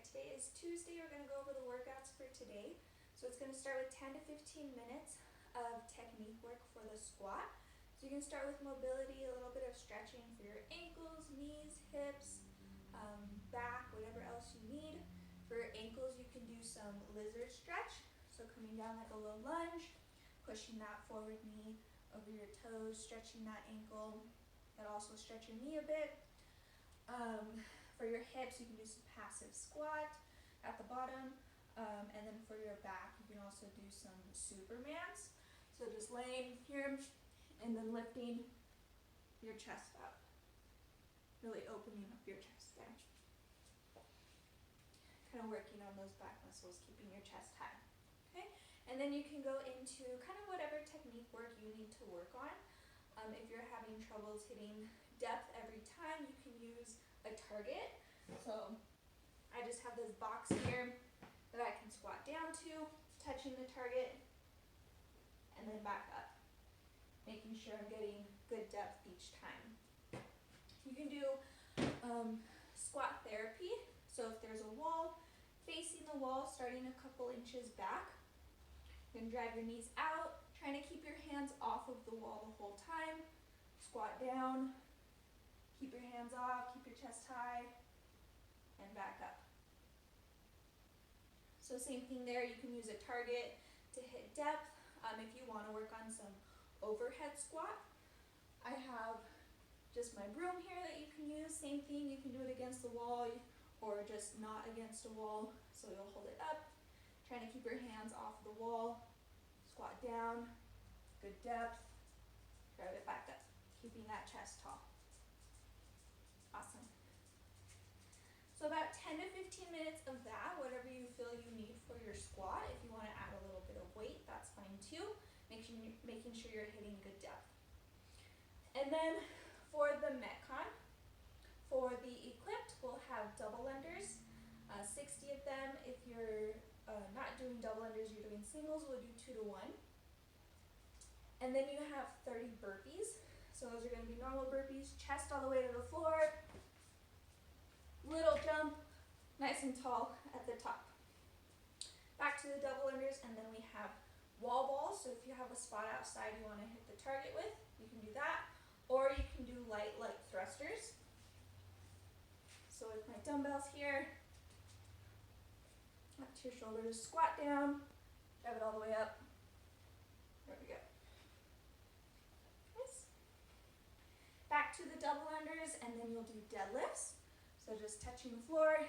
today is Tuesday. We're going to go over the workouts for today. So it's going to start with 10 to 15 minutes of technique work for the squat. So you can start with mobility, a little bit of stretching for your ankles, knees, hips, back, whatever else you need. For your ankles, you can do some lizard stretch. So coming down like a low lunge, pushing that forward knee over your toes, stretching that ankle. That'll also stretch your knee a bit. For your hips, you can do some passive squat at the bottom. And then for your back, you can also do some Supermans. So just laying here and then lifting your chest up. Really opening up your chest there. Kind of working on those back muscles, keeping your chest high. Okay? And then you can go into kind of whatever technique work you need to work on. If you're having troubles hitting depth every time, you can use a target. So I just have this box here that I can squat down to, touching the target, and then back up, making sure I'm getting good depth each time. You can do squat therapy. So if there's a wall, facing the wall, starting a couple inches back, you can drive your knees out, trying to keep your hands off of the wall the whole time. Squat down, keep your hands off, keep your chest high, and back up. So same thing there, you can use a target to hit depth. If you want to work on some overhead squat, I have just my broom here that you can use. Same thing, you can do it against the wall or just not against a wall. So you'll hold it up, trying to keep your hands off the wall, squat down, good depth, drive it back up, keeping that chest tall. Awesome. So about 10 to 15 minutes of that, whatever you feel you need for your squat. If you want to add a little bit of weight, that's fine too. Making sure you're hitting good depth. And then for the MetCon, for the equipped, we'll have double unders, 60 of them. If you're not doing double unders, you're doing singles, we'll do 2 to 1. And then you have 30 burpees. So those are going to be normal burpees, chest all the way to the floor, little jump, nice and tall at the top. Back to the double unders, and then we have wall balls. So if you have a spot outside you want to hit the target with, you can do that. Or you can do light thrusters. So with my dumbbells here, up to your shoulders, squat down, drive it all the way up. There we go. Nice. Back to the double unders, and then you'll do deadlifts. So just touching the floor,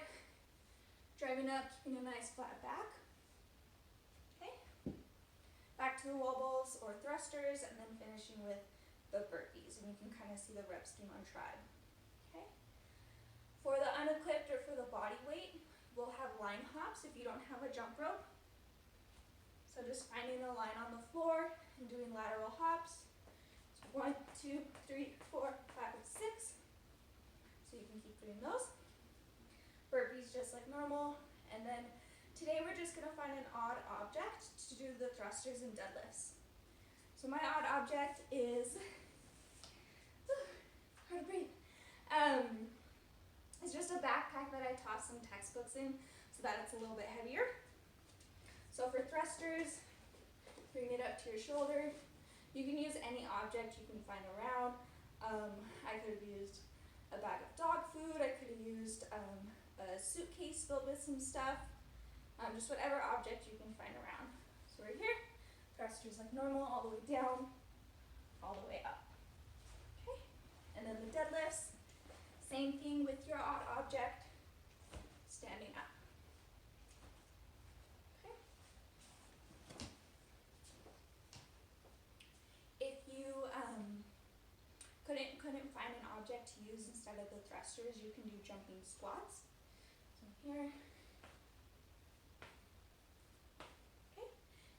driving up, keeping a nice flat back. Okay. Back to the wall balls or thrusters, and then finishing with the burpees. And you can kind of see the rep scheme on Tribe. Okay. For the unequipped or for the body weight, we'll have line hops if you don't have a jump rope. So just finding a line on the floor and doing lateral hops. So 1, 2, 3, 4, 5, 6. So you can keep doing those. Burpees just like normal. And then today we're just going to find an odd object to do the thrusters and deadlifts. So my odd object is, hard to breathe. It's just a backpack that I toss some textbooks in so that it's a little bit heavier. So for thrusters, bring it up to your shoulder. You can use any object you can find around. I could have used a bag of dog food. I could have used a suitcase filled with some stuff. Just whatever object you can find around. So right here, thrusters like normal, all the way down, all the way up. Okay, and then the deadlifts, same thing with your odd object, standing up. Okay. If you couldn't find an object to use instead of the thrusters, you can do jumping squats. So here. Okay.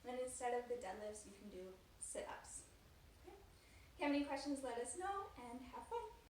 And then instead of the deadlifts, you can do sit-ups. Okay. If you have any questions, let us know, and have fun.